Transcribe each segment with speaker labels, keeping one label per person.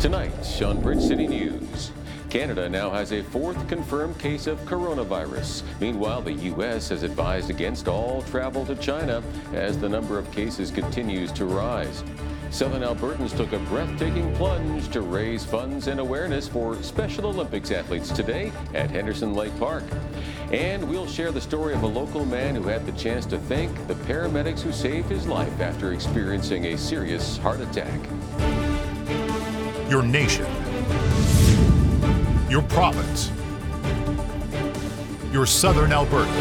Speaker 1: Tonight on Bridge City News, Canada now has a fourth confirmed case of coronavirus. Meanwhile, the U.S. has advised against all travel to China as the number of cases continues to rise. Southern Albertans took a breathtaking plunge to raise funds and awareness for Special Olympics athletes today at Henderson Lake Park. And we'll share the story of a local man who had the chance to thank the paramedics who saved his life after experiencing a serious heart attack.
Speaker 2: Your nation, your province, your Southern Alberta.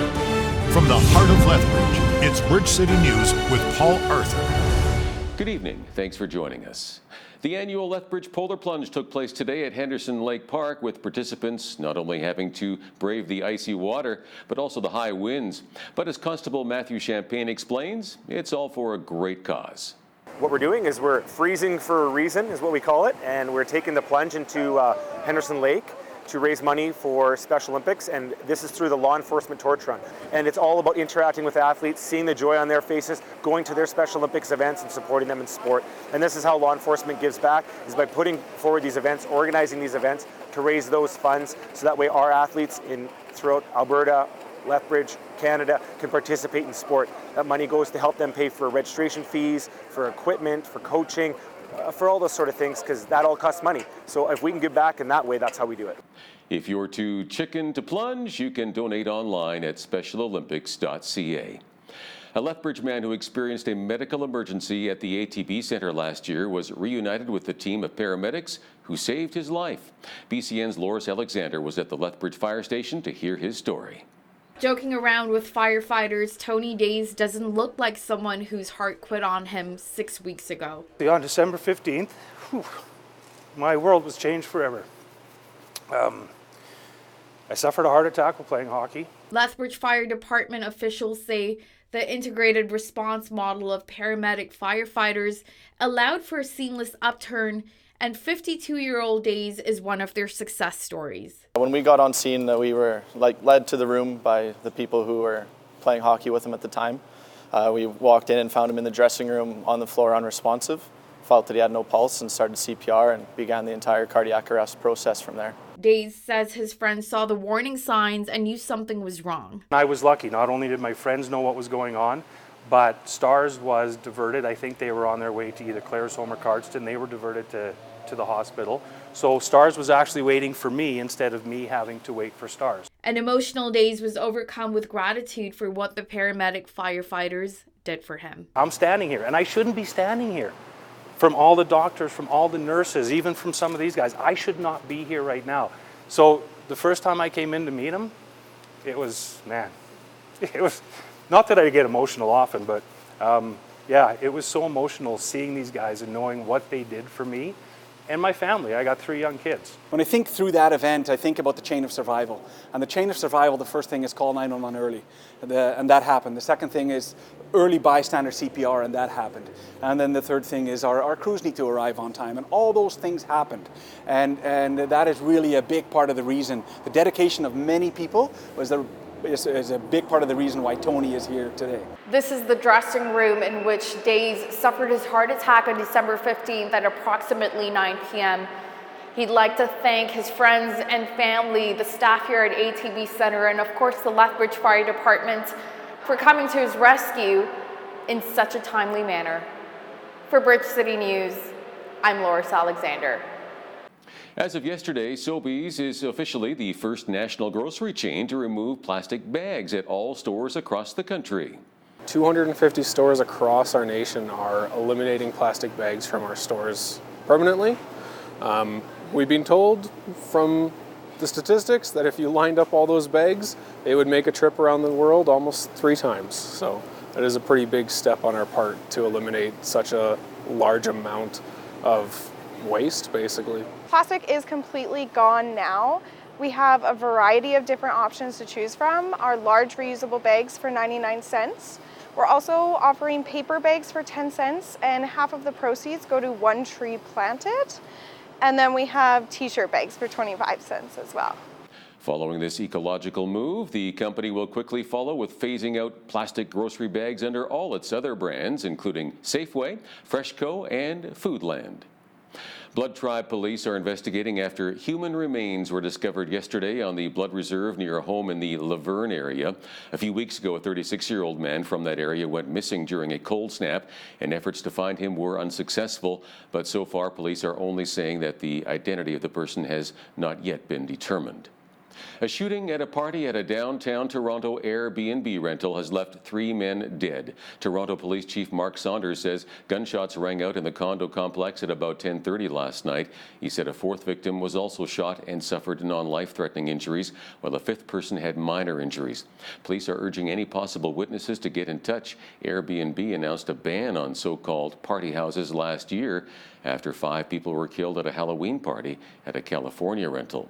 Speaker 2: From the heart of Lethbridge, it's Bridge City News with Paul Arthur.
Speaker 1: Good evening. Thanks for joining us. The annual Lethbridge Polar Plunge took place today at Henderson Lake Park, with participants not only having to brave the icy water, but also the high winds. But as Constable Matthew Champagne explains, it's all for a great cause.
Speaker 3: What we're doing is we're freezing for a reason, is what we call it, and we're taking the plunge into Henderson Lake to raise money for Special Olympics, and this is through the law enforcement torch run. And it's all about interacting with athletes, seeing the joy on their faces, going to their Special Olympics events and supporting them in sport. And this is how law enforcement gives back, is by putting forward these events, organizing these events to raise those funds, so that way our athletes throughout Alberta, Lethbridge, Canada can participate in sport. That money goes to help them pay for registration fees, for equipment, for coaching, for all those sort of things, because that all costs money. So if we can give back in that way, that's how we do it.
Speaker 1: If you're too chicken to plunge, you can donate online at specialolympics.ca. A Lethbridge man who experienced a medical emergency at the ATB Centre last year was reunited with the team of paramedics who saved his life. BCN's Loris Alexander was at the Lethbridge Fire Station to hear his story.
Speaker 4: Joking around with firefighters, Tony Days doesn't look like someone whose heart quit on him 6 weeks ago.
Speaker 5: On December 15th, my world was changed forever. I suffered a heart attack while playing hockey.
Speaker 4: Lethbridge Fire Department officials say the integrated response model of paramedic firefighters allowed for a seamless upturn, and 52-year-old Days is one of their success stories.
Speaker 6: When we got on scene, we were led to the room by the people who were playing hockey with him at the time. We walked in and found him in the dressing room on the floor unresponsive, felt that he had no pulse, and started CPR and began the entire cardiac arrest process from there.
Speaker 4: Days says his friends saw the warning signs and knew something was wrong.
Speaker 5: I was lucky. Not only did my friends know what was going on, but STARS was diverted. I think they were on their way to either Claresholm or Cardston. They were diverted to the hospital. So STARS was actually waiting for me instead of me having to wait for STARS.
Speaker 4: An emotional Days was overcome with gratitude for what the paramedic firefighters did for him.
Speaker 5: I'm standing here, and I shouldn't be standing here. From all the doctors, from all the nurses, even from some of these guys, I should not be here right now. So the first time I came in to meet him, it was not that I get emotional often, but yeah, it was so emotional seeing these guys and knowing what they did for me and my family. I got 3 young kids.
Speaker 7: When I think through that event, I think about the chain of survival. And the chain of survival, the first thing is call 911 early. And that happened. The second thing is early bystander CPR, and that happened. And then the third thing is our crews need to arrive on time. And all those things happened. And that is really a big part of the reason. The dedication of many people is a big part of the reason why Tony is here today.
Speaker 4: This is the dressing room in which Days suffered his heart attack on December 15th at approximately 9 p.m. He'd like to thank his friends and family, the staff here at ATB Centre, and of course the Lethbridge Fire Department for coming to his rescue in such a timely manner. For Bridge City News, I'm Loris Alexander.
Speaker 1: As of yesterday, Sobeys is officially the first national grocery chain to remove plastic bags at all stores across the country.
Speaker 8: 250 stores across our nation are eliminating plastic bags from our stores permanently. We've been told from the statistics that if you lined up all those bags, it would make a trip around the world almost 3 times. So that is a pretty big step on our part to eliminate such a large amount of waste, basically.
Speaker 9: Plastic is completely gone now. We have a variety of different options to choose from. Our large reusable bags for 99 cents. We're also offering paper bags for 10 cents, and half of the proceeds go to one tree planted. And then we have t-shirt bags for 25 cents as well.
Speaker 1: Following this ecological move, the company will quickly follow with phasing out plastic grocery bags under all its other brands, including Safeway, Freshco, and Foodland. Blood Tribe police are investigating after human remains were discovered yesterday on the Blood Reserve near a home in the Laverne area. A few weeks ago, a 36-year-old man from that area went missing during a cold snap, and efforts to find him were unsuccessful. But so far, police are only saying that the identity of the person has not yet been determined. A shooting at a party at a downtown Toronto Airbnb rental has left 3 men dead. Toronto Police Chief Mark Saunders says gunshots rang out in the condo complex at about 10:30 last night. He said a 4th victim was also shot and suffered non-life-threatening injuries, while a 5th person had minor injuries. Police are urging any possible witnesses to get in touch. Airbnb announced a ban on so-called party houses last year after 5 people were killed at a Halloween party at a California rental.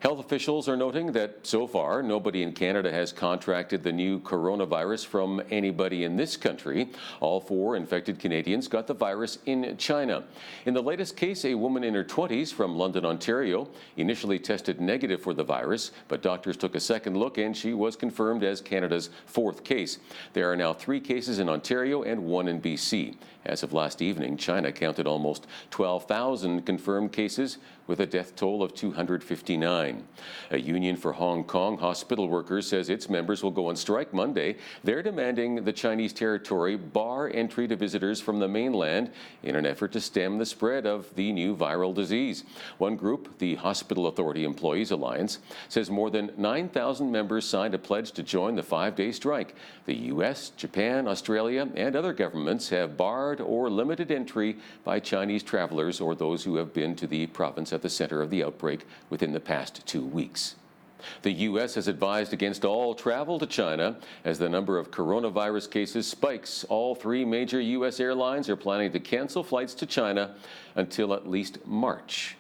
Speaker 1: Health officials are noting that so far, nobody in Canada has contracted the new coronavirus from anybody in this country. All 4 infected Canadians got the virus in China. In the latest case, a woman in her 20s from London, Ontario, initially tested negative for the virus, but doctors took a second look and she was confirmed as Canada's 4th case. There are now 3 cases in Ontario and 1 in BC. As of last evening, China counted almost 12,000 confirmed cases with a death toll of 259. A union for Hong Kong hospital workers says its members will go on strike Monday. They're demanding the Chinese territory bar entry to visitors from the mainland in an effort to stem the spread of the new viral disease. One group, the Hospital Authority Employees Alliance, says more than 9,000 members signed a pledge to join the 5-day strike. The U.S., Japan, Australia, and other governments have barred or limited entry by Chinese travelers or those who have been to the province at the center of the outbreak within the past 2 weeks. The U.S. has advised against all travel to China as the number of coronavirus cases spikes. All 3 major U.S. airlines are planning to cancel flights to China until at least March.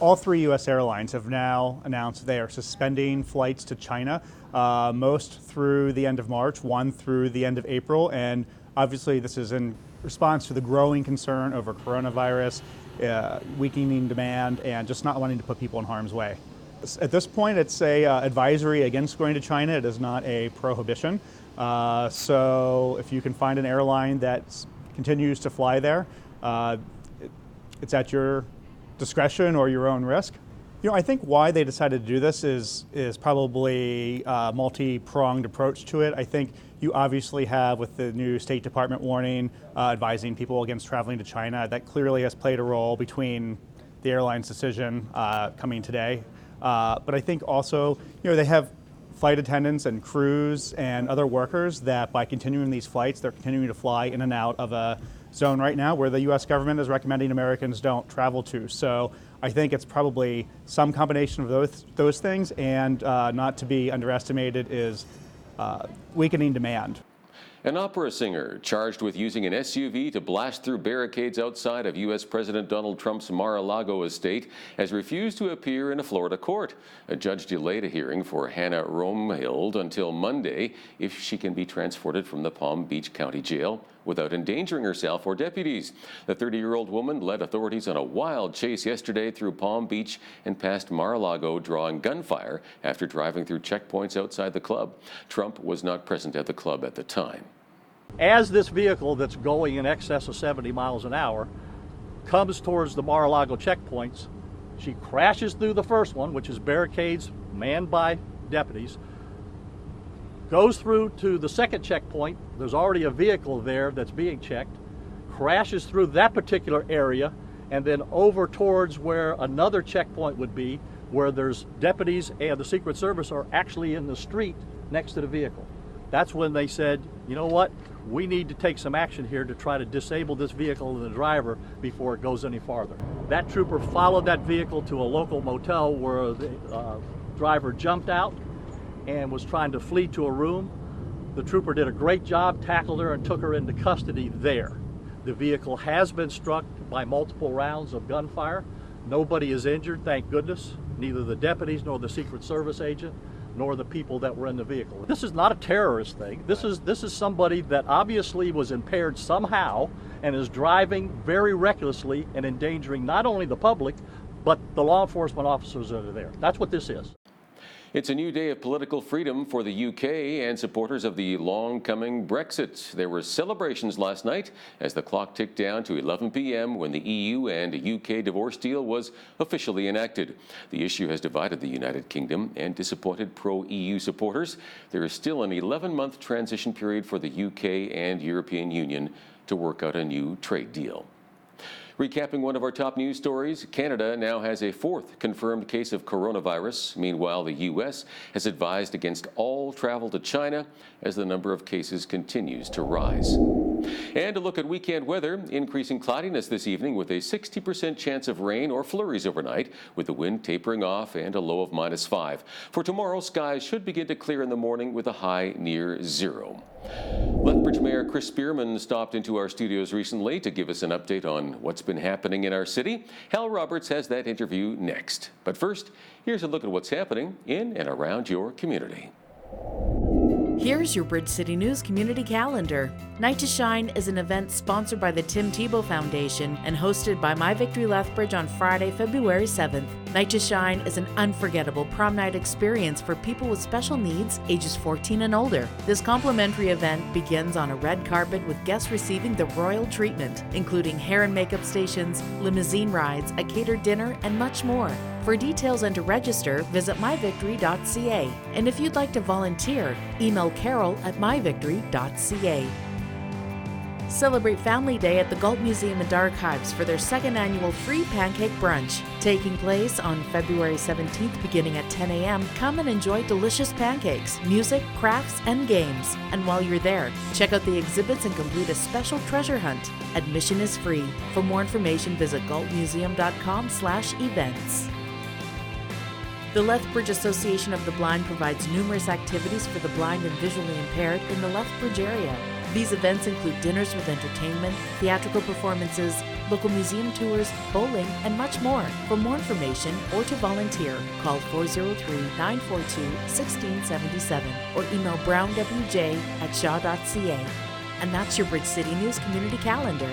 Speaker 10: All 3 U.S. airlines have now announced they are suspending flights to China, most through the end of March, 1 through the end of April, and obviously this is in response to the growing concern over coronavirus, weakening demand, and just not wanting to put people in harm's way. At this point, it's a advisory against going to China. It is not a prohibition. So if you can find an airline that continues to fly there, it's at your discretion or your own risk. You know, I think why they decided to do this is probably a multi-pronged approach to it. I think you obviously have, with the new State Department warning advising people against traveling to China, that clearly has played a role between the airline's decision coming today. But I think also, you know, they have flight attendants and crews and other workers that by continuing these flights, they're continuing to fly in and out of a zone right now where the U.S. government is recommending Americans don't travel to. So I think it's probably some combination of those things, and not to be underestimated is weakening demand.
Speaker 1: An opera singer charged with using an SUV to blast through barricades outside of U.S. President Donald Trump's Mar-a-Lago estate has refused to appear in a Florida court. A judge delayed a hearing for Hannah Romhild until Monday if she can be transported from the Palm Beach County Jail without endangering herself or deputies. The 30-year-old woman led authorities on a wild chase yesterday through Palm Beach and past Mar-a-Lago, drawing gunfire after driving through checkpoints outside the club. Trump was not present at the club at the time.
Speaker 11: As this vehicle that's going in excess of 70 miles an hour comes towards the Mar-a-Lago checkpoints, she crashes through the first one, which is barricades manned by deputies, goes through to the second checkpoint. There's already a vehicle there that's being checked, crashes through that particular area, and then over towards where another checkpoint would be, where there's deputies and the Secret Service are actually in the street next to the vehicle. That's when they said, you know what, we need to take some action here to try to disable this vehicle and the driver before it goes any farther. That trooper followed that vehicle to a local motel where the driver jumped out and was trying to flee to a room. The trooper did a great job, tackled her and took her into custody there. The vehicle has been struck by multiple rounds of gunfire. Nobody is injured, thank goodness. Neither the deputies nor the Secret Service agent nor the people that were in the vehicle. This is not a terrorist thing. This is somebody that obviously was impaired somehow and is driving very recklessly and endangering not only the public, but the law enforcement officers that are there. That's what this is.
Speaker 1: It's a new day of political freedom for the UK and supporters of the long-coming Brexit. There were celebrations last night as the clock ticked down to 11 p.m. when the EU and UK divorce deal was officially enacted. The issue has divided the United Kingdom and disappointed pro-EU supporters. There is still an 11-month transition period for the UK and European Union to work out a new trade deal. Recapping one of our top news stories, Canada now has a fourth confirmed case of coronavirus. Meanwhile, the U.S. has advised against all travel to China as the number of cases continues to rise. And a look at weekend weather, increasing cloudiness this evening with a 60% chance of rain or flurries overnight, with the wind tapering off and a low of -5. For tomorrow, skies should begin to clear in the morning with a high near 0. Lethbridge Mayor Chris Spearman stopped into our studios recently to give us an update on what's been happening in our city. Hal Roberts has that interview next. But first, here's a look at what's happening in and around your community.
Speaker 12: Here's your Bridge City News community calendar. Night to Shine is an event sponsored by the Tim Tebow Foundation and hosted by My Victory Lethbridge on Friday, February 7th. Night to Shine is an unforgettable prom night experience for people with special needs, ages 14 and older. This complimentary event begins on a red carpet with guests receiving the royal treatment, including hair and makeup stations, limousine rides, a catered dinner, and much more. For details and to register, visit myvictory.ca. And if you'd like to volunteer, email carol@myvictory.ca. Celebrate Family Day at the Galt Museum and Archives for their second annual free pancake brunch. Taking place on February 17th beginning at 10 a.m., come and enjoy delicious pancakes, music, crafts, and games. And while you're there, check out the exhibits and complete a special treasure hunt. Admission is free. For more information, visit galtmuseum.com/events. The Lethbridge Association of the Blind provides numerous activities for the blind and visually impaired in the Lethbridge area. These events include dinners with entertainment, theatrical performances, local museum tours, bowling, and much more. For more information or to volunteer, call 403-942-1677 or email brownwj@shaw.ca. And that's your Bridge City News community calendar.